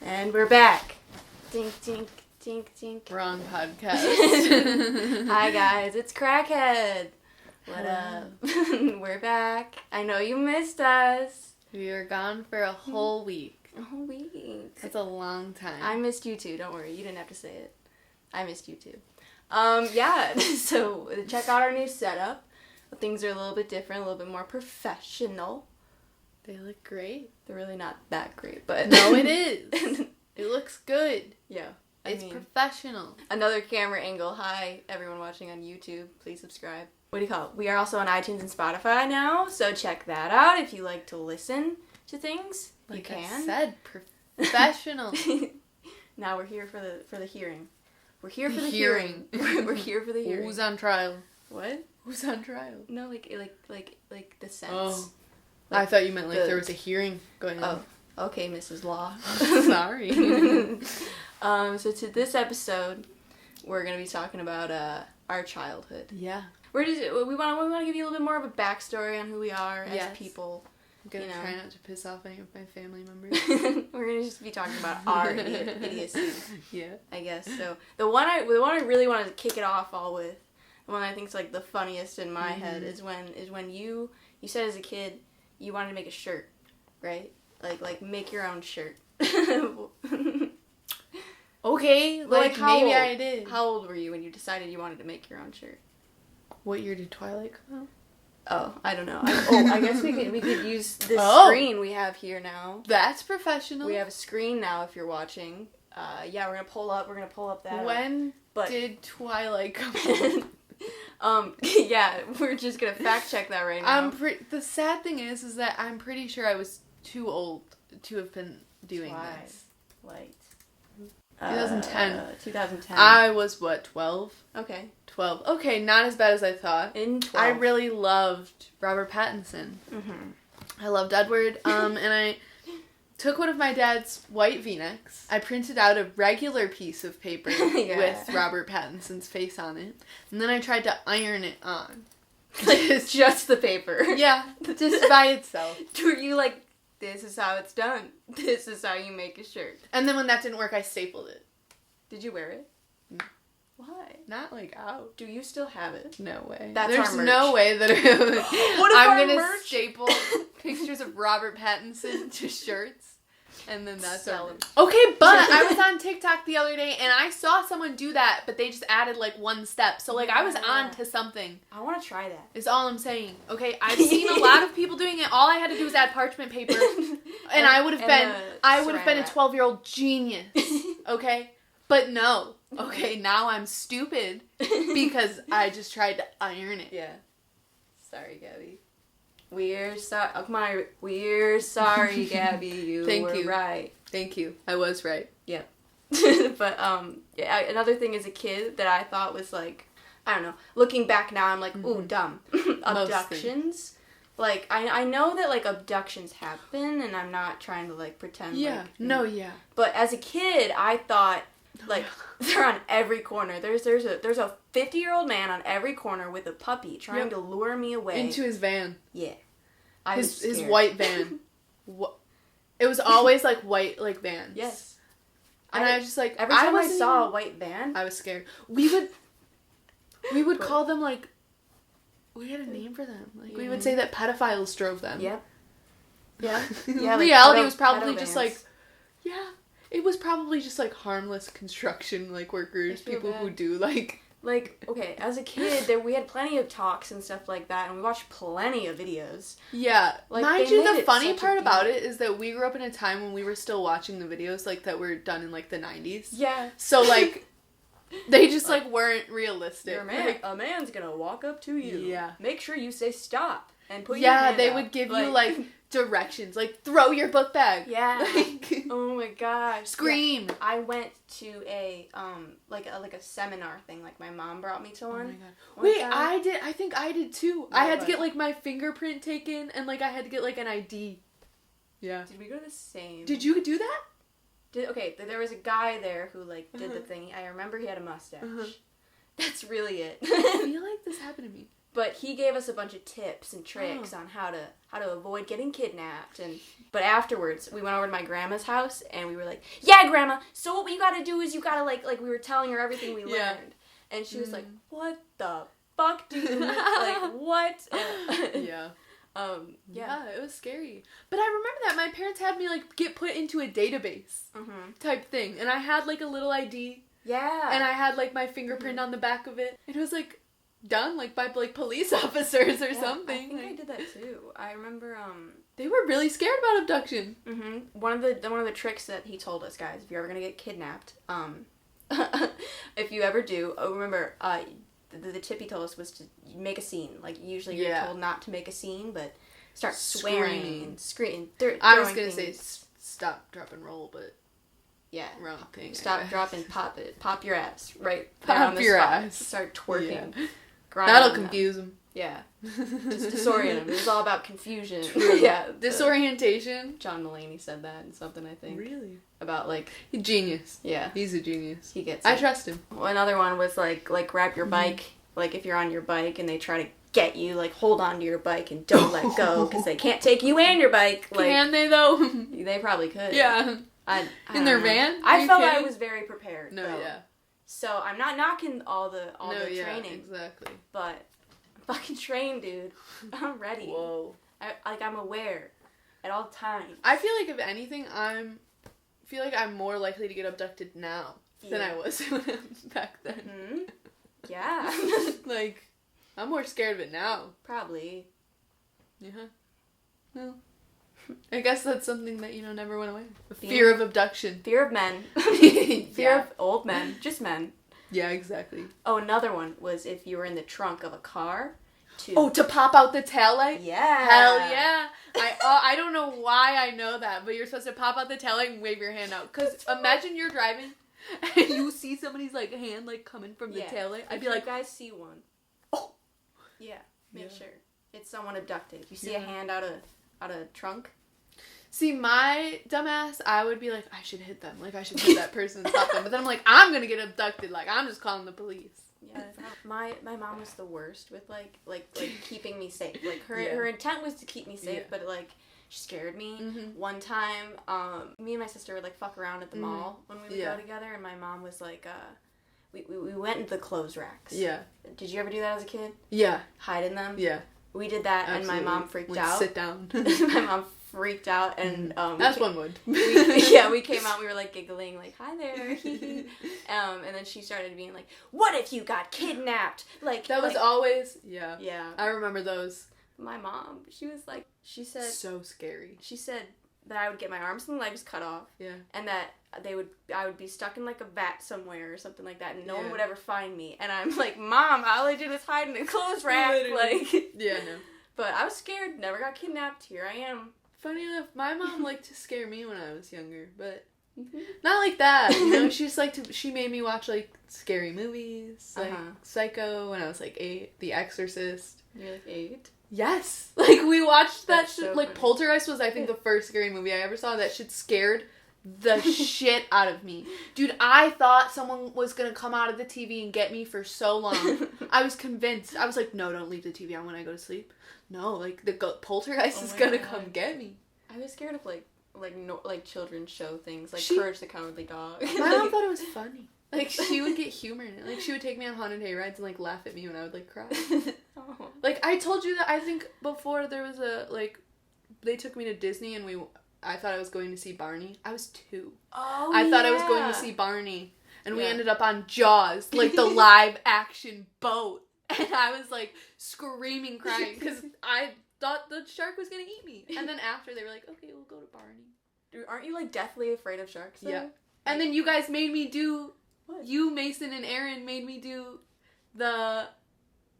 And we're back. Tink, tink, tink, tink. Wrong podcast. Hi guys, it's Crackhead. What up? We're back. I know you missed us. We were gone for a whole week. A whole week. That's a long time. I missed you too. Don't worry, you didn't have to say it. I missed you too. Yeah. So check out our new setup. Things are a little bit different, a little bit more professional. They look great. They're really not that great, but no, it is. It looks good. Yeah. It's professional. Another camera angle. Hi, everyone watching on YouTube. Please subscribe. What do you call it? We are also on iTunes and Spotify now, so check that out if you like to listen to things. Like you can. I said, professional. Now we're here for the hearing. We're here for the hearing. We're here for the hearing. Who's on trial? What? Who's on trial? No, like the sense. Oh. Like I thought you meant like there was a hearing going on. Oh, okay, Mrs. Law. Sorry. So to this episode, we're gonna be talking about our childhood. Yeah. We want to give you a little bit more of a backstory on who we are as people. I'm gonna try not to piss off any of my family members. We're gonna just be talking about our idiocy. Yeah. I guess so. The one I really wanted to kick it off all with, the one I think is like the funniest in my head is when you said as a kid you wanted to make a shirt, right? Like make your own shirt. Okay, like maybe I did. How old were you when you decided you wanted to make your own shirt? What year did Twilight come out? Oh, I don't know. I guess we could use this screen we have here now. That's professional. We have a screen now if you're watching. Yeah, we're gonna pull up that. When did Twilight come out? Yeah, we're just gonna fact check that right now. The sad thing is that I'm pretty sure I was too old to have been doing this. Twilight. 2010. 2010. I was, 12? Okay. 12. Okay, not as bad as I thought. In 12. I really loved Robert Pattinson. Mm-hmm. I loved Edward, and I took one of my dad's white V-necks. I printed out a regular piece of paper with Robert Pattinson's face on it, and then I tried to iron it on. Like, just the paper? Yeah, just by itself. Were you like, this is how it's done. This is how you make a shirt. And then when that didn't work, I stapled it. Did you wear it? No. Why? Not like out. Do you still have it? No way. There's our merch. No way that I'm going to staple pictures of Robert Pattinson to shirts. And then that's sell them. Okay, but I was on TikTok the other day and I saw someone do that, but they just added like one step. So like I was on to something. I want to try that. Is all I'm saying. Okay, I've seen a lot of people doing it. All I had to do was add parchment paper, and I would have been a 12-year-old genius. Okay, but no. Okay, now I'm stupid because I just tried to iron it. Yeah. Sorry, Gabby. We're sorry. Oh, come on. We're sorry, Gabby. You were right. Thank you. I was right. Yeah. But yeah, another thing as a kid that I thought was like, I don't know. Looking back now, I'm like, ooh, dumb. Abductions. Like I know that like abductions happen, and I'm not trying to like pretend. Yeah. Like, No. Yeah. But as a kid, I thought like they're on every corner. There's a 50-year-old man on every corner with a puppy trying to lure me away into his van. Yeah. His white van. It was always like white like vans. Yes. And I was just like, every time I saw a white van, I was scared. We would call them like, we had a name for them. Like we would say that pedophiles drove them. Yep. Yeah. Yeah. Reality was probably just like, it was probably just like harmless construction like workers, people who do like. Like, okay, as a kid, we had plenty of talks and stuff like that, and we watched plenty of videos. Yeah. Like, mind you, the funny part about it is that we grew up in a time when we were still watching the videos, like, that were done in, like, the 90s. Yeah. So, like, they just, like, weren't realistic. A man's gonna walk up to you. Yeah. Make sure you say stop and put your hand Yeah, they out. would give you, like, directions. Like, throw your book bag. Yeah. Like, oh my gosh. scream. Yeah. I went to a seminar thing. Like, my mom brought me to one. Oh my god. Wait, I think I did too. Yeah, I had to get, like, my fingerprint taken, and, like, I had to get, like, an ID. Yeah. Did we go to the same? Did you do that? Okay, there was a guy there who, like, did the thing. I remember he had a mustache. That's really it. I feel like this happened to me. But he gave us a bunch of tips and tricks on how to avoid getting kidnapped. But afterwards, we went over to my grandma's house, and we were like, yeah, Grandma, so what you gotta do is you gotta, like we were telling her everything we learned. And she was like, what the fuck do you, like, what? Yeah. Yeah, it was scary. But I remember that my parents had me, like, get put into a database type thing. And I had, like, a little ID. Yeah. And I had, like, my fingerprint on the back of it. It was, like, done, like, by, like, police officers or something. I think I did that, too. I remember, They were really scared about abduction. One of the tricks that he told us, guys, if you're ever gonna get kidnapped, if you ever do, remember, the tip he told us was to make a scene. Like, usually you're told not to make a scene, but start swearing and screaming. I was gonna say stop, drop, and roll, but yeah, wrong thing. Stop, drop, and pop your ass right pop your ass. Start twerking. Yeah. That'll confuse them. Yeah, just disorient them. It was all about confusion. Yeah, disorientation. John Mulaney said that in something, I think. Really? About, like... Genius. Yeah. He's a genius. He gets I trust him. Another one was, like grab your bike. Like, if you're on your bike and they try to get you, like, hold on to your bike and don't let go, because they can't take you and your bike. Like, can they, though? They probably could. Yeah. In their van? I felt I was very prepared. No, though. yeah. So, I'm not knocking all the yeah, training. Exactly. But... fucking trained, dude. I'm ready. Whoa. I'm aware at all times. I feel like, if anything, I'm more likely to get abducted now than I was back then. Mm-hmm. Yeah. Like, I'm more scared of it now. Probably. Yeah. Well, I guess that's something that, never went away. Fear of abduction. Fear of men. Fear of old men. Just men. Yeah, exactly. Oh, another one was if you were in the trunk of a car. To pop out the taillight? Yeah. Hell yeah. I don't know why I know that, but you're supposed to pop out the taillight and wave your hand out. Because imagine you're driving and you see somebody's, like, hand, like, coming from the taillight. I'd be like, you guys see one. Oh. Yeah, make sure. It's someone abducted. If you see a hand out of trunk. See, my dumbass, I would be like, I should hit them. Like, I should hit that person and stop them. But then I'm like, I'm going to get abducted. Like, I'm just calling the police. Yeah, my mom was the worst with, like keeping me safe. Like, her intent was to keep me safe, but, like, she scared me. One time, me and my sister would, like, fuck around at the mall when we would go together, and my mom was like, we went into the clothes racks. Yeah. Did you ever do that as a kid? Yeah. Hide in them? Yeah. We did that, absolutely. And my mom freaked out. Sit down. My mom freaked out, and as one would. we came out, we were like giggling, like, hi there. And then she started being like, what if you got kidnapped? Like, that was always I remember those. My mom, she said so scary. She said that I would get my arms and legs cut off, and that I would be stuck in, like, a vat somewhere or something like that, and no one would ever find me. And I'm like, Mom, all I did was hide in the clothes rack. Like, no. But I was scared, never got kidnapped. Here I am. Funny enough, my mom liked to scare me when I was younger, but not like that. She made me watch, like, scary movies, like Psycho when I was, like, 8, The Exorcist. You're, like, 8? Yes. Like, we watched that shit. So like, funny. Poltergeist was, I think, the first scary movie I ever saw. That shit scared the shit out of me. Dude, I thought someone was gonna come out of the TV and get me for so long. I was convinced. I was like, no, don't leave the TV on when I go to sleep. No, like, the Poltergeist is gonna come get me. I was scared of, like children's show things, like Courage the Cowardly Dog. My mom thought it was funny. Like, she would get humor in it. Like, she would take me on haunted hayrides and, like, laugh at me when I would, like, cry. Oh. Like, I told you that, I think, before there was they took me to Disney and I thought I was going to see Barney. I was 2. Oh, I thought I was going to see Barney. And we ended up on Jaws, like, the live action boat. And I was, like, screaming, crying, because I thought the shark was going to eat me. And then after, they were like, okay, we'll go to Barney. Dude, aren't you, like, deathly afraid of sharks, though? Yeah. And then you guys made me do... What? You, Mason, and Aaron made me do the,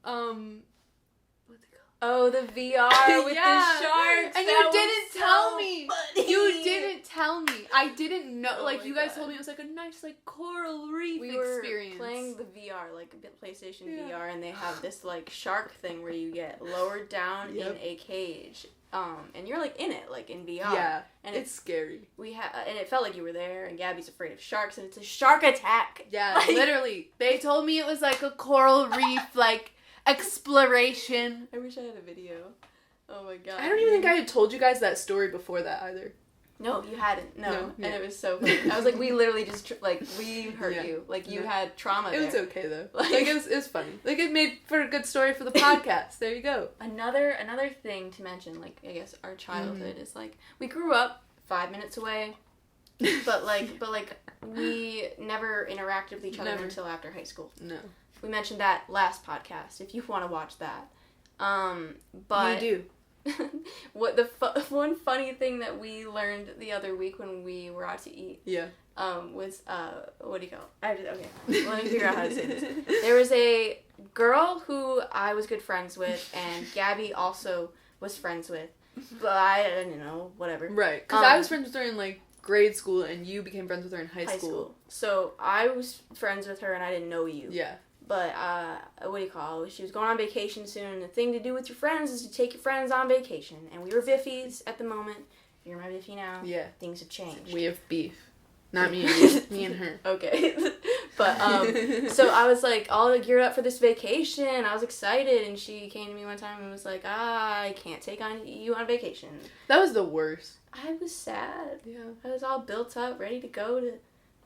what's it called? Oh, the VR with the sharks. And you didn't tell me. Funny. You didn't tell me. I didn't know. Oh, like, you guys told me it was, like, a nice, like, coral reef experience. We were playing the VR, like, PlayStation VR, and they have this, like, shark thing where you get lowered down in a cage. And you're, like, in it, like, in VR. Yeah, and it's scary. And it felt like you were there, and Gabby's afraid of sharks, and it's a shark attack. Yeah, like, literally. They told me it was, like, a coral reef, like, exploration. I wish I had a video. Oh my god. I don't even think I had told you guys that story before that either. No, you hadn't. No. Yeah. And it was so funny. I was like, we literally just, we hurt you. Like, you had trauma there. It was okay, though. Like, it was funny. Like, it made for a good story for the podcast. There you go. Another thing to mention, like, I guess our childhood is, like, we grew up 5 minutes away, but we never interacted with each other until after high school. No. We mentioned that last podcast, if you want to watch that. But... We do. What one funny thing that we learned the other week when we were out to eat was what do you call it? Okay, let me figure out how to say this. There was a girl who I was good friends with, and Gabby also was friends with, but I didn't know, whatever. Right, because I was friends with her in like grade school, and you became friends with her in high school. So I was friends with her, and I didn't know you. Yeah. But, what do you call it? She was going on vacation soon, and the thing to do with your friends is to take your friends on vacation. And we were biffies at the moment. You're my biffy now. Yeah. Things have changed. We have beef. Not me and you. Me and her. Okay. But, so I was, like, all geared up for this vacation. I was excited, and she came to me one time and was like, I can't take you on vacation. That was the worst. I was sad. Yeah. I was all built up, ready to go to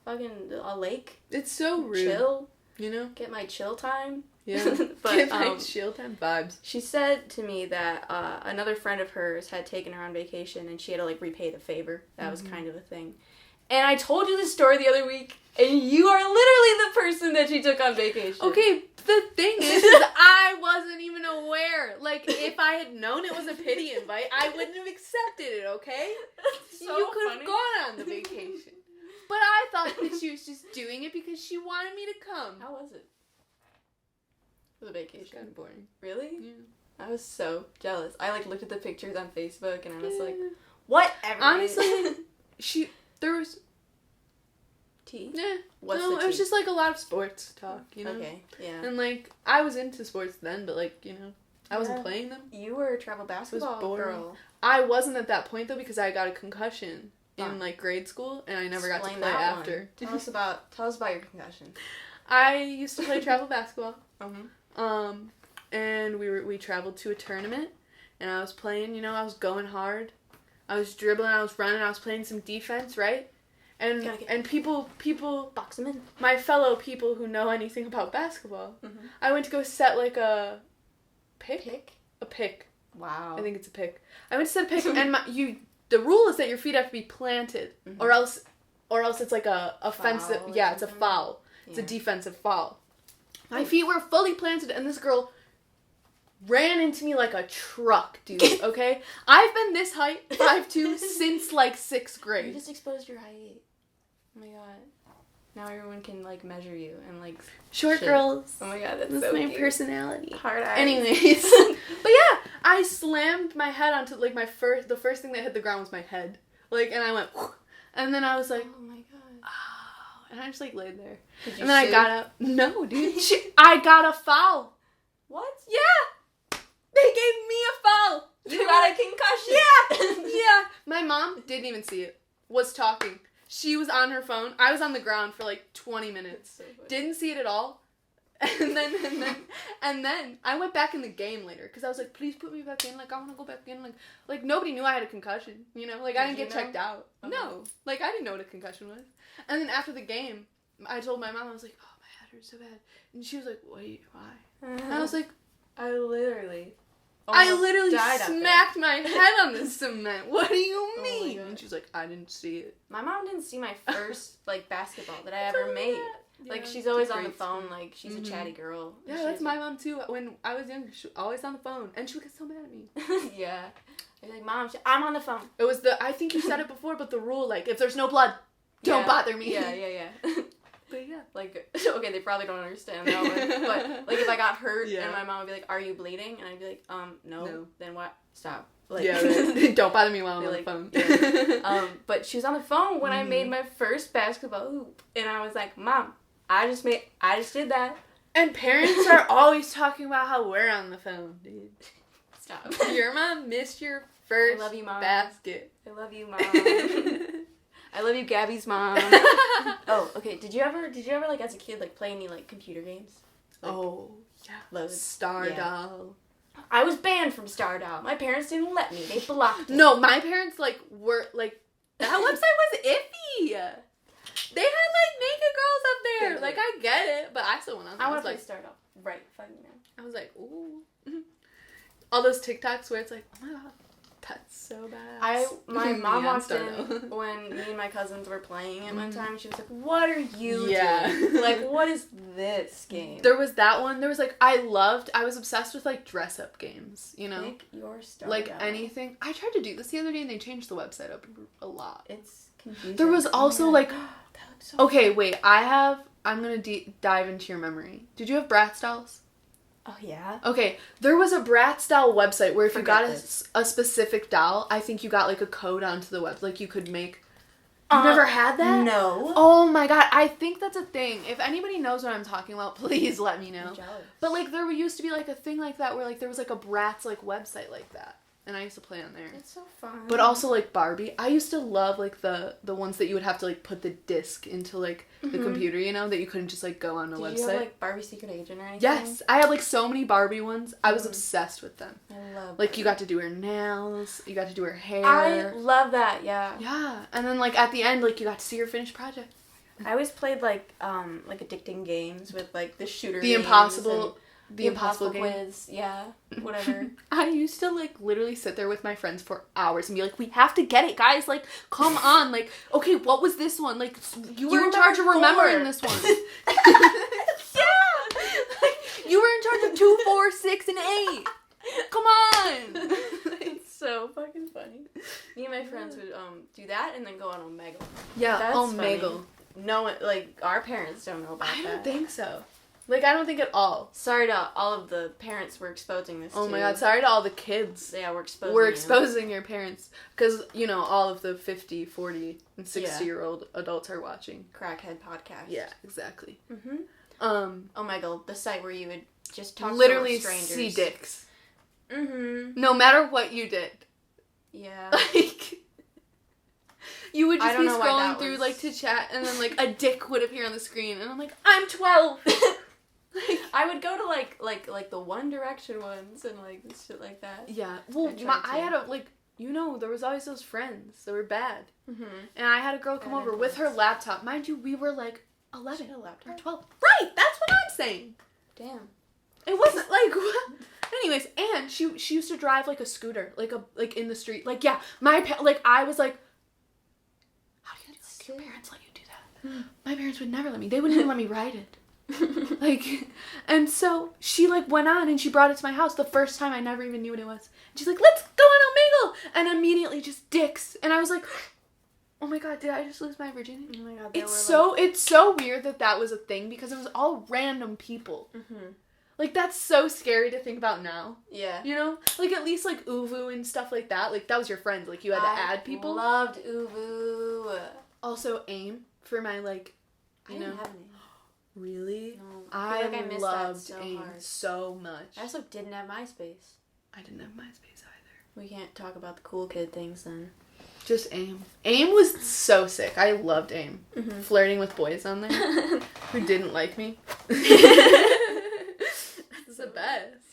fucking a lake. It's so rude. Chill. You know? Get my chill time. Yeah. But, get my chill time vibes. She said to me that another friend of hers had taken her on vacation and she had to, like, repay the favor. That was kind of a thing. And I told you this story the other week, and you are literally the person that she took on vacation. Okay, the thing is I wasn't even aware. Like, if I had known it was a pity invite, I wouldn't have accepted it, okay? So you could have gone on the vacation. But I thought that she was just doing it because she wanted me to come. How was it? The vacation? It was kind of boring. Really? Yeah. I was so jealous. I, like, looked at the pictures on Facebook, and I was like, whatever. Honestly, there was... Tea? Yeah. It was just, like, a lot of sports talk, you know? Okay, yeah. And, like, I was into sports then, but, like, you know, I wasn't playing them. You were a travel basketball girl. I wasn't at that point, though, because I got a concussion in, like, grade school, and I never got to play after. Tell us about your concussion. I used to play travel basketball. And we traveled to a tournament, and I was playing, you know, I was going hard. I was dribbling, I was running, I was playing some defense, right? And people box them in. My fellow people who know anything about basketball, I went to go set, like, a pick? A pick. Wow. I think it's a pick. I went to set a pick, and the rule is that your feet have to be planted, or else it's like a offensive. Yeah, it's a foul. It's a defensive foul. My feet were fully planted, and this girl ran into me like a truck, dude. Okay, I've been this height, 5'2", since like 6th grade. You just exposed your height. Oh my god. Now everyone can, like, measure you and, like, short girls. Oh my god, that's so my cute. Personality. Hard eyes. Anyways, but yeah, I slammed my head onto, like, the first thing that hit the ground was my head, like, and I went, and then I was like, oh my god, oh, and I just, like, laid there, and then I got up. No, dude, I got a foul. What? Yeah, they gave me a foul. You got a concussion. Yeah, yeah. My mom didn't even see it. Was talking. She was on her phone. I was on the ground for like 20 minutes. So didn't see it at all. And then I went back in the game later because I was like, please put me back in. Like, I want to go back in. Like nobody knew I had a concussion. You know, like I didn't get checked out. No, like I didn't know what a concussion was. And then after the game, I told my mom, I was like, oh, my head hurts so bad. And she was like, wait, why? And I was like, I literally smacked my head on the cement. What do you mean? And she was like, I didn't see it. My mom didn't see my first, like, basketball that I ever made. Yeah, like, she's always on the phone. Like, she's a chatty girl. Yeah, that's my mom, too. When I was young, she was always on the phone. And she would get so mad at me. Yeah. I'd be like, Mom, I'm on the phone. It was I think you said it before, but the rule, like, if there's no blood, don't bother me. Yeah. But yeah. Like, okay, they probably don't understand that one. But, like, if I got hurt and my mom would be like, are you bleeding? And I'd be like, no. Then what? Stop. Like, yeah, right. Don't bother me while I'm on the phone. Yeah. But she was on the phone when I made my first basketball hoop. And I was like, Mom, I just did that. And parents are always talking about how we're on the phone, dude. Stop. Your mom missed your first basket. I love you, Mom. I love you, Gabby's mom. Oh, okay. Did you ever, like, as a kid, like, play any, like, computer games? Like, oh, Yeah. Loads. Stardoll. I was banned from Stardoll. My parents didn't let me. They blocked it. No, my parents, were, that website was iffy. They had, naked girls up there. I get it, but I still went on there. I want to play Stardoll right fucking now. I was like, ooh. All those TikToks where it's like, oh my god, that's so bad. My mom walked in when me and my cousins were playing it one time, and she was like, what are you doing? What is this game? There was that one. There was, I was obsessed with, dress up games, you know? Pick your Stardoll. Anything. I tried to do this the other day, and they changed the website up a lot. It's confusing. There was also, that looks so okay, fun. Wait, I'm gonna dive into your memory. Did you have Bratz dolls? Oh, yeah? Okay, there was a Bratz doll website where if you got a specific doll, I think you got, a code onto the web. You could make... You never had that? No. Oh, my God. I think that's a thing. If anybody knows what I'm talking about, please let me know. I'm jealous. But, there used to be, a thing like that where, there was, a Bratz, website like that. And I used to play on there. It's so fun. But also, Barbie. I used to love, the ones that you would have to, put the disc into, the computer, you know? That you couldn't just, go on a website. Did you have, Barbie Secret Agent or anything? Yes. I had, so many Barbie ones. I was obsessed with them. I love you got to do her nails. You got to do her hair. I love that, yeah. Yeah. And then, at the end, you got to see her finished project. I always played, addicting games with, the shooter The Impossible game. Quiz, yeah, whatever. I used to, literally sit there with my friends for hours and be like, we have to get it, guys. Come on. Okay, what was this one? You were in charge of remembering this one. Yeah! You were in charge of 2, 4, 6, and 8. Come on! It's so fucking funny. Me and my friends would, do that and then go on Omegle. Yeah, that's Omegle. No one, our parents don't know about that. I don't think so. I don't think at all. Sorry to all of the parents we're exposing this to. Oh my god, sorry to all the kids. Yeah, we're exposing We're exposing your parents. Because, all of the 50, 40, and 60-year-old adults are watching. Crackhead podcast. Yeah, exactly. Mm-hmm. Omegle, the site where you would just talk literally to strangers. see dicks. Mm-hmm. No matter what you did. Yeah. You would just be scrolling through, to chat, and then, a dick would appear on the screen, and I'm like, I'm 12! I would go to the One Direction ones and shit like that. Yeah. Well, I had there was always those friends that were bad. Mm-hmm. And I had a girl come over with her laptop. Mind you, we were 11 or 12. Right, that's what I'm saying. Damn. It wasn't what? Anyways, and she used to drive a scooter, in the street. I was like, how do you do that? Your parents let you do that? My parents would never let me. They wouldn't even let me ride it. And so she went on and she brought it to my house the first time. I never even knew what it was. And she's like, let's go on Omegle, and immediately just dicks. And I was like, oh my god, did I just lose my virginity? Oh my god, it's so weird that was a thing because it was all random people. Mm-hmm. That's so scary to think about now. Yeah. You know? At least Uvu and stuff like that. That was your friends. You had to add people. I loved Uvu. Also AIM for my I didn't have an AIM. Really? No. I missed loved that so AIM hard. so much. I also didn't have MySpace. I didn't have MySpace either. We can't talk about the cool kid things then. Just AIM. AIM was so sick. I loved AIM. Mm-hmm. Flirting with boys on there who didn't like me. It's the best.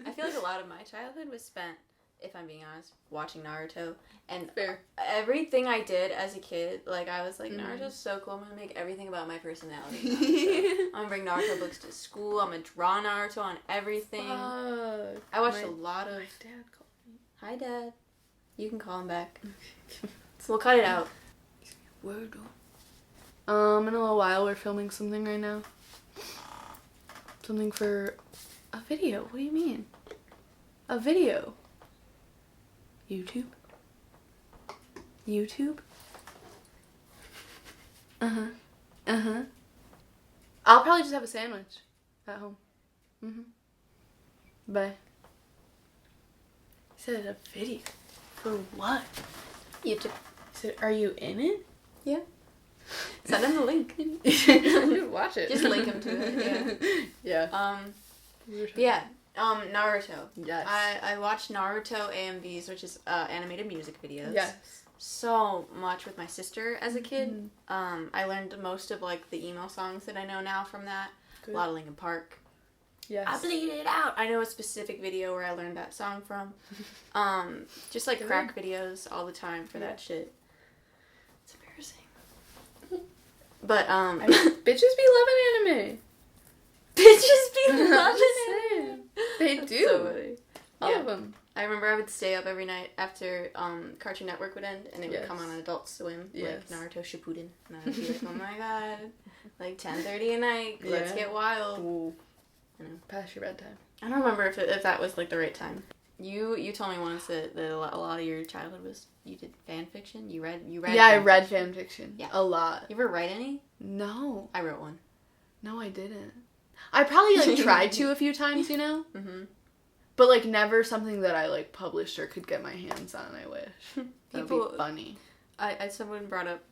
I feel a lot of my childhood was spent, if I'm being honest, watching Naruto. And fair. Everything I did as a kid, I was like, Naruto's so cool. I'm going to make everything about my personality. I'm going to bring Naruto books to school. I'm going to draw Naruto on everything. Fuck. I watched a lot of... My dad called me. Hi, Dad. You can call him back. So we'll cut it out. Word. In a little while, we're filming something right now. Something for a video. What do you mean? A video. YouTube? Uh-huh. I'll probably just have a sandwich at home. Bye. He said a video. For what? YouTube. He said, are you in it? Yeah. Send him the link. Watch it. Just link him to it, yeah. Yeah. Naruto. Yes. I watched Naruto AMVs, which is animated music videos. Yes. So much with my sister as a kid. Mm-hmm. I learned most of the emo songs that I know now from that. Good. A lot of Linkin Park. Yes. I bleed it out. I know a specific video where I learned that song from. Just like crack videos all the time for that shit. It's embarrassing. But bitches be loving anime. Bitches be loving it. They do. So funny. All of them. I remember I would stay up every night after Cartoon Network would end, and it would come on Adult Swim, like Naruto Shippuden, and I would be like, oh my god, like 10:30 at night, let's get wild. Ooh. I know. Past your bedtime. I don't remember if that was like the right time. You told me once that a lot of your childhood was you did fan fiction. You read. Yeah, I read fan fiction. Yeah, a lot. You ever write any? No. I wrote one. No, I didn't. I probably like tried to a few times, you know. Mm-hmm. But like never something that I like published or could get my hands on. I wish. That'd be funny. Someone brought up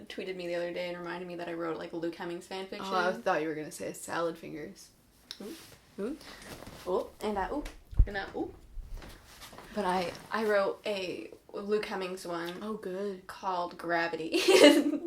tweeted me the other day and reminded me that I wrote like Luke Hemmings fan fiction. Oh, I thought you were gonna say salad fingers. Ooh. Ooh. Oh, and ooh. And ooh. But I wrote a Luke Hemmings one. Oh, good. Called Gravity.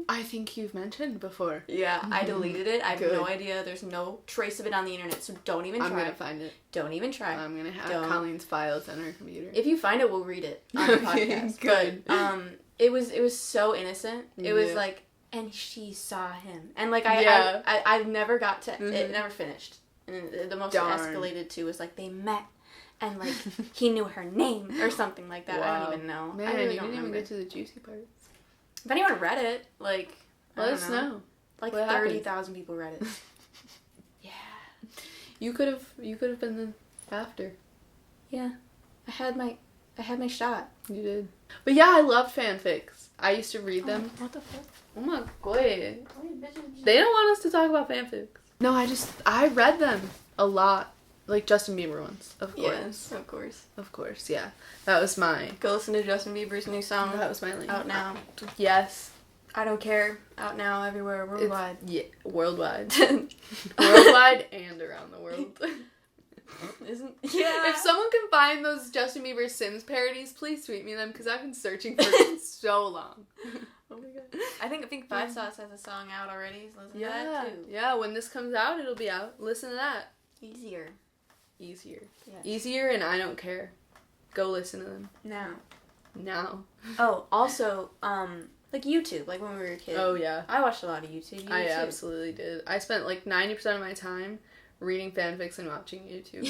I think you've mentioned before. Yeah, I deleted it. I have no idea. There's no trace of it on the internet, so don't even try. I'm gonna find it. Don't even try. I'm gonna have Colleen's files on her computer. If you find it, we'll read it on the podcast. Good. But, it was so innocent. It was like, and she saw him, and like I never got to it. Never finished. And the most it escalated to was like they met. And, like, he knew her name or something like that. Wow. I don't even know. Man, I really you didn't even get to the juicy parts. If anyone read it, like, let us know. Like, 30,000 people read it. Yeah. You could have been the after. Yeah. I had my shot. You did. But yeah, I loved fanfics. I used to read them. What the fuck? Oh my god. They don't want us to talk about fanfics. No, I read them a lot. Like Justin Bieber ones, of course. Yes, of course. Of course, yeah. That was my... Go listen to Justin Bieber's new song. That was my link. Out now. Yes. I don't care. Out now, everywhere, worldwide. Worldwide. Worldwide and around the world. Yeah. If someone can find those Justin Bieber Sims parodies, please tweet me them, because I've been searching for so long. Oh my god. I think Five Sauce has a song out already, so listen to that too. Yeah, when this comes out, it'll be out. Listen to that. Easier. Yes. Easier, and I don't care. Go listen to them. Now. Oh, also, like YouTube, like when we were a kid. Oh, yeah. I watched a lot of YouTube. I absolutely did. I spent like 90% of my time reading fanfics and watching YouTube.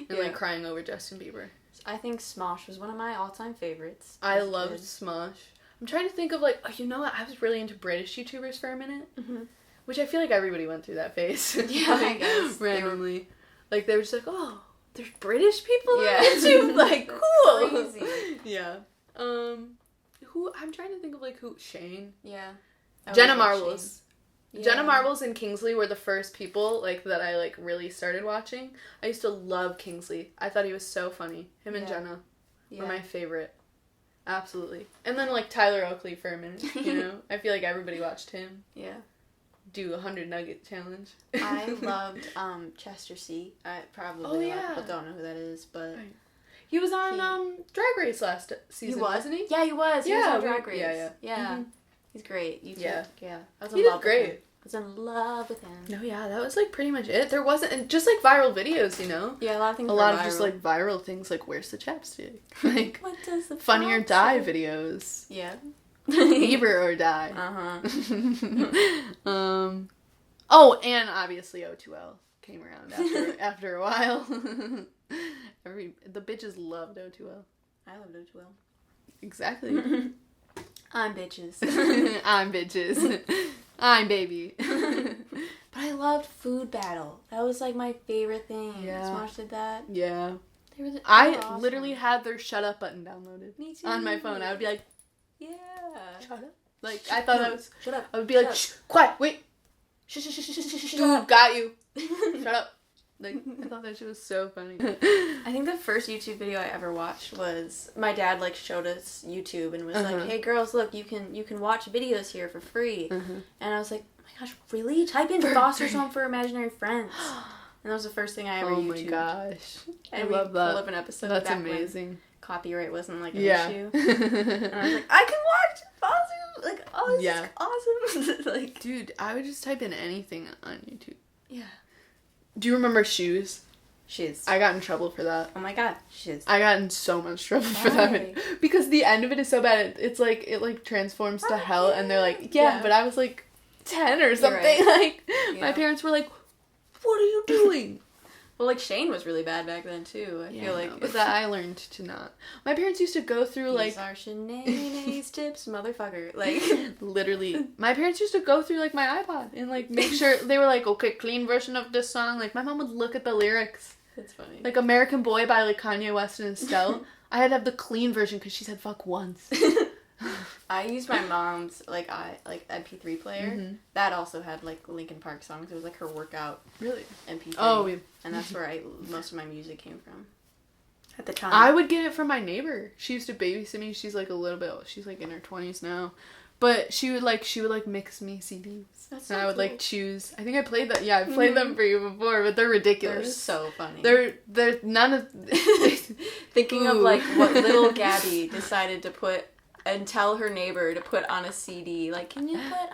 And like crying over Justin Bieber. I think Smosh was one of my all-time favorites. I loved Smosh. I'm trying to think of like, you know what? I was really into British YouTubers for a minute. Mm-hmm. Which I feel like everybody went through that phase. Yeah, I guess. Randomly. Like, they were just like, oh, there's British people on YouTube? Like, cool. Crazy. Yeah. I'm trying to think of, like, Shane. Yeah. Jenna Marbles. Yeah. Jenna Marbles and Kingsley were the first people, like, that I, like, really started watching. I used to love Kingsley. I thought he was so funny. Him and Jenna were my favorite. Absolutely. And then, like, Tyler Oakley for a minute, you know? I feel like everybody watched him. Yeah. Do 100 nugget challenge. I loved Chester C. A lot of people don't know who that is, but he was on Drag Race last season, wasn't he? Yeah, he was. He was on Drag Race. Yeah. Mm-hmm. He's great. I was in love with him. I was in love with him. No, that was like pretty much it. There wasn't just like viral videos, you know. Yeah, a lot of things. Of just like viral things, like where's the chapstick? Like what does the Funny or Die videos. Yeah. Bieber or Die. Oh, and obviously O2L came around after a while. The bitches loved O2L. I loved O2L. Exactly. I'm bitches. I'm bitches. I'm baby. But I loved Food Battle. That was like my favorite thing. Yeah. Smosh did that. Yeah. I awesome. Literally had their shut up button downloaded. Me too. On my phone. I would be like, yeah. Shut up. Like, I thought that was... Shut up. I would be like, shh, quiet, wait. Shh. Dude, got you. Shut up. Like, I thought that shit was so funny. I think the first YouTube video I ever watched was... My dad, like, showed us YouTube and was like, hey, girls, look, you can watch videos here for free. And I was like, oh my gosh, really? Type in Foster's Home for Imaginary Friends. And that was the first thing I ever YouTubed. Oh my gosh. And I love that. Pulled up an episode. That's amazing. Copyright wasn't like an issue. And I was like, I can watch Foster's. Like, oh, this is awesome. Like, dude, I would just type in anything on YouTube. Yeah. Do you remember shoes? Shoes. I got in trouble for that. Oh my god, shoes. I got in so much trouble for that. Because the end of it is so bad. It's like, it like transforms to hell, and they're like, yeah, but I was like 10 or something. Right. Like, my parents were like, what are you doing? Well, like, Shane was really bad back then, too. I feel like. But that I learned to not. My parents used to go through, like... These are Shanae's tips, motherfucker. Like... Literally. My parents used to go through, like, my iPod and, like, make sure... They were like, okay, clean version of this song. Like, my mom would look at the lyrics. That's funny. Like, American Boy by, like, Kanye West and Estelle. I had to have the clean version because she said fuck once. I used my mom's, like, MP3 player. Mm-hmm. That also had, like, Linkin Park songs. It was, like, her workout. Really? MP3. Oh, yeah. And that's where most of my music came from. At the time. I would get it from my neighbor. She used to babysit me. She's, like, a little bit... She's, like, in her 20s now. But she would mix me CDs. That's so and I would, cool. like, choose... I think I played that. Yeah, I played them for you before, but they're ridiculous. They're so funny. They're none of... Thinking of, like, what little Gabby decided to put... and tell her neighbor to put on a CD. Like, can you put,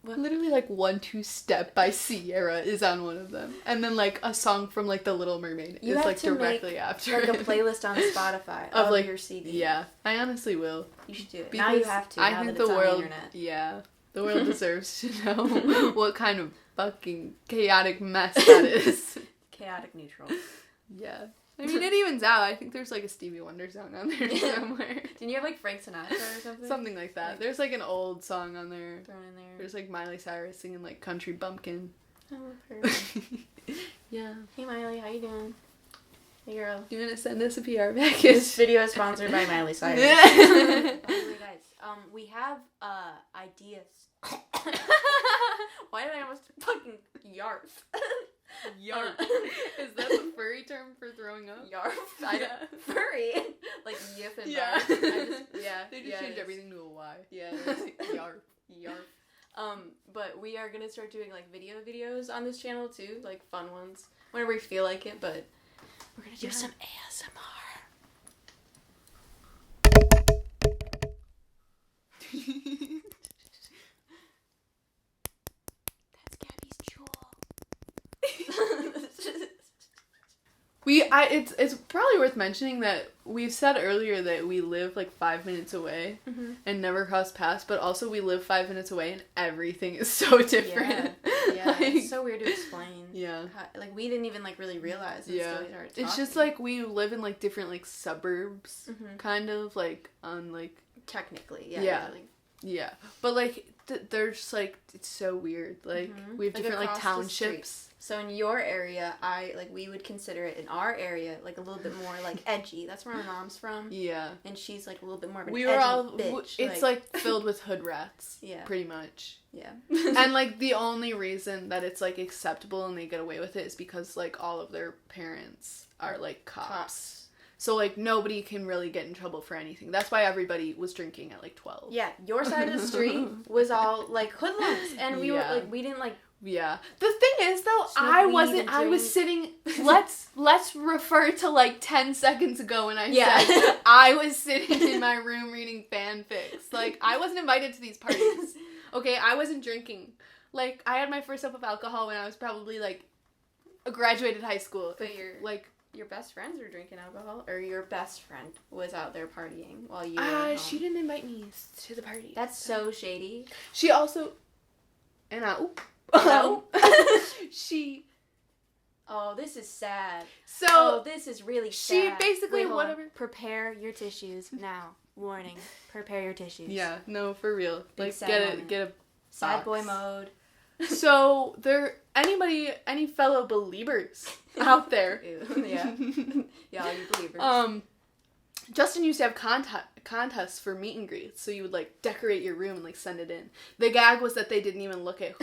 what? Literally, like, 1-2 Step by Sierra is on one of them. And then, like, a song from, like, The Little Mermaid is, like, directly after like, a playlist on Spotify of like, your CD. Yeah, I honestly will. You should do it. Now you have to, I think the world, yeah, the world deserves to know what kind of fucking chaotic mess that is. Chaotic neutral. Yeah. I mean, it evens out. I think there's, like, a Stevie Wonder song on there somewhere. Didn't you have, like, Frank Sinatra or something? Something like that. There's, like, an old song on there. Thrown in there. There's, like, Miley Cyrus singing, like, Country Bumpkin. I love her. Yeah. Hey, Miley, how you doing? Hey, girl. You gonna send us a PR package? This video is sponsored by Miley Cyrus. Anyway, guys, we have, ideas. Why did I almost fucking yarf? Yarf. Is that the furry term for throwing up? Yarf. Furry. Like yip and yeah. They just change everything to a Y. Yeah. Yarf. Yarf. But we are gonna start doing like videos on this channel too, like fun ones, whenever we feel like it. But we're gonna do some ASMR. It's probably worth mentioning that we've said earlier that we live like 5 minutes away and never cross paths, but also we live 5 minutes away and everything is so different. Yeah, like, it's so weird to explain. Yeah. Like we didn't even like really realize until we started talking. It's just like we live in like different like suburbs, kind of like on like... Technically, yeah. But like there's like, it's so weird. Like we have different like townships. So in your area, we would consider it in our area, like, a little bit more, like, edgy. That's where my mom's from. Yeah. And she's, like, a little bit more of an bitch. It's, like, filled with hood rats. Yeah. Pretty much. Yeah. And, like, the only reason that it's, like, acceptable and they get away with it is because, like, all of their parents are, like, cops. So, like, nobody can really get in trouble for anything. That's why everybody was drinking at, like, 12. Yeah. Your side of the street was all, like, hoodlums. And we were, like, we didn't, like... Yeah. The thing is, though, I was sitting, let's refer to, like, 10 seconds ago when I said I was sitting in my room reading fanfics. Like, I wasn't invited to these parties. Okay, I wasn't drinking. Like, I had my first sip of alcohol when I was probably, like, graduated high school. But your best friends were drinking alcohol? Or your best friend was out there partying while you were at home? She didn't invite me to the party. That's so shady. She also... And she... Oh, this is sad. So... this is really sad. She basically, Prepare your tissues now. Warning. Prepare your tissues. Yeah, no, for real. Like, get a sad boy mode. So, any fellow believers out there. Yeah. Yeah, all you believers. Justin used to have contests for meet and greets, so you would, like, decorate your room and, like, send it in. The gag was that they didn't even look at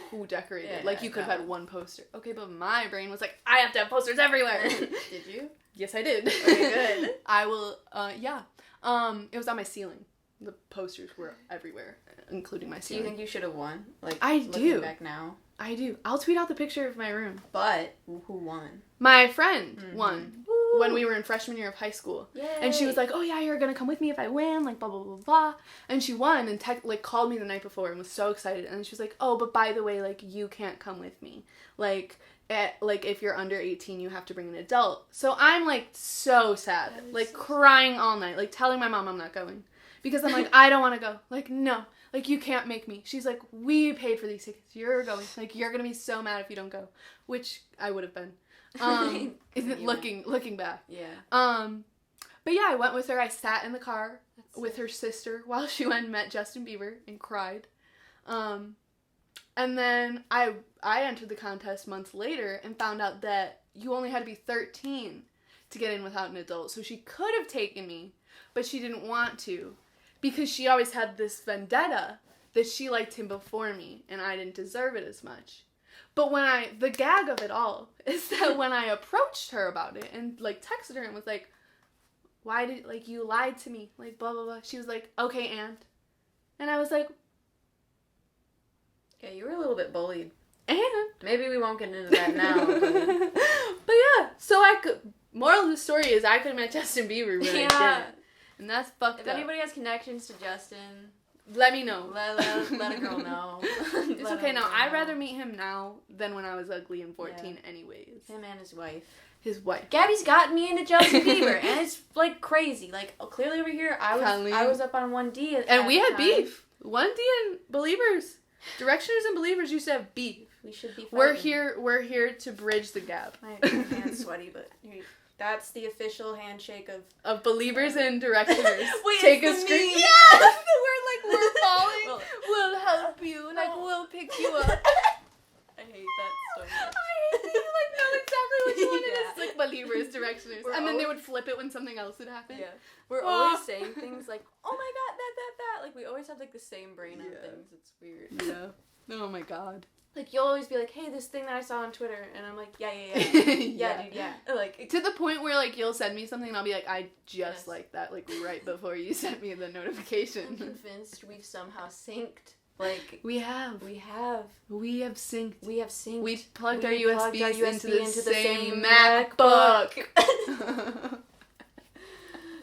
who decorated. Yeah, like, you could have had one poster. Okay, but my brain was like, I have to have posters everywhere! Did you? Yes, I did. Okay, good. I will, yeah. It was on my ceiling. The posters were everywhere, including my ceiling. Do you think you should have won? Like, I looking do. back now? I do. I'll tweet out the picture of my room. But, who won? My friend won. Woo! when we were in freshman year of high school. Yay. And she was like, oh yeah, you're gonna come with me if I win, like blah blah blah blah. And she won and called me the night before and was so excited. And she was like, oh, but by the way, like you can't come with me. Like if you're under 18, you have to bring an adult. So I'm like so sad, like so crying all night, like telling my mom I'm not going. Because I'm like, I don't want to go. Like, no. Like, you can't make me. She's like, we paid for these tickets. You're going. Like, you're going to be so mad if you don't go. Which I would have been. Looking back. Yeah. But yeah, I went with her. I sat in the car with her sister while she went and met Justin Bieber and cried. And then I entered the contest months later and found out that you only had to be 13 to get in without an adult. So she could have taken me, but she didn't want to. Because she always had this vendetta that she liked him before me, and I didn't deserve it as much. But the gag of it all is that when I approached her about it and, like, texted her and was like, why did, like, you lied to me, like, blah, blah, blah. She was like, okay, and I was like, yeah, you were a little bit bullied. And? Maybe we won't get into that now. But yeah, so moral of the story is I could have met Justin Bieber, but I didn't. And that's fucked up. If anybody has connections to Justin, let me know. Let a girl know. It's okay now. I'd rather meet him now than when I was ugly and 14 anyways. Him and his wife. His wife. Gabby's gotten me into Justin Bieber, and it's, like, crazy. Like, clearly over here, I was up on 1D and we had beef. 1D and Believers. Directioners and Believers used to have beef. We should be fighting. We're here to bridge the gap. My hand's sweaty, but... That's the official handshake of Believers and Directioners. Wait, take a screen. Yes! we're falling. We'll help you. Like, we'll pick you up. I hate that so much. I hate you. Like, know exactly what you wanted. It's like Believers, Directioners. And then they would flip it when something else would happen. Yeah. We're always saying things like, oh my god, that. Like, we always have, like, the same brain on things. It's weird. Yeah. Oh my god. Like, you'll always be like, hey, this thing that I saw on Twitter. And I'm like, yeah. Yeah, dude, yeah. Like, to the point where, like, you'll send me something and I'll be like, I just like that, like, right before you sent me the notification. I'm convinced we've somehow synced. Like, we have synced. We plugged our USBs into the same MacBook.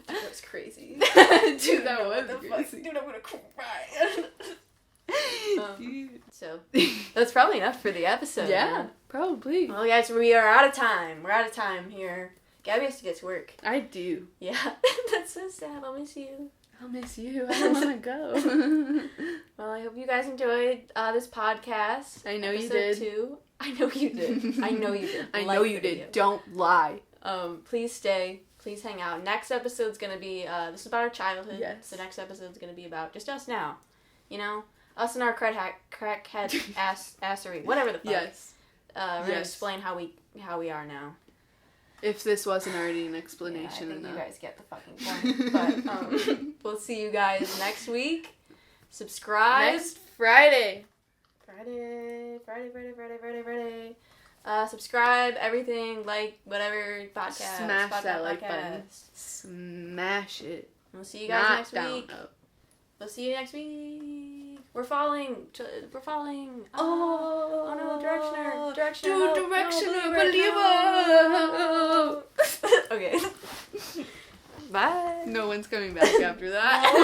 That was crazy. Dude, that was crazy. Dude, I'm gonna cry. So, that's probably enough for the episode. Yeah, man. Probably. Well, guys, we are out of time. We're out of time here. Gabby has to get to work. I do. Yeah. That's so sad. I'll miss you. I don't want to go. Well, I hope you guys enjoyed this podcast. I know you did. 2. I know you did. I know you did. I know you did. Don't lie. Please stay. Please hang out. Next episode's going to be, this is about our childhood. Yes. So next episode's going to be about just us now. You know? Us and our crackhead assery. Whatever the fuck. Yes. We're going to explain how we are now. If this wasn't already an explanation enough. enough. You guys get the fucking point. But, we'll see you guys next week. Subscribe. Next Friday. Friday. Subscribe, everything, like, whatever, podcast. Smash Spotify that like podcast. button. Smash it. We'll see you guys next week. We'll see you next week. We're falling. Oh no, Directioner. Dude, Directioner, Believer. Okay. Bye. No one's coming back after that. No,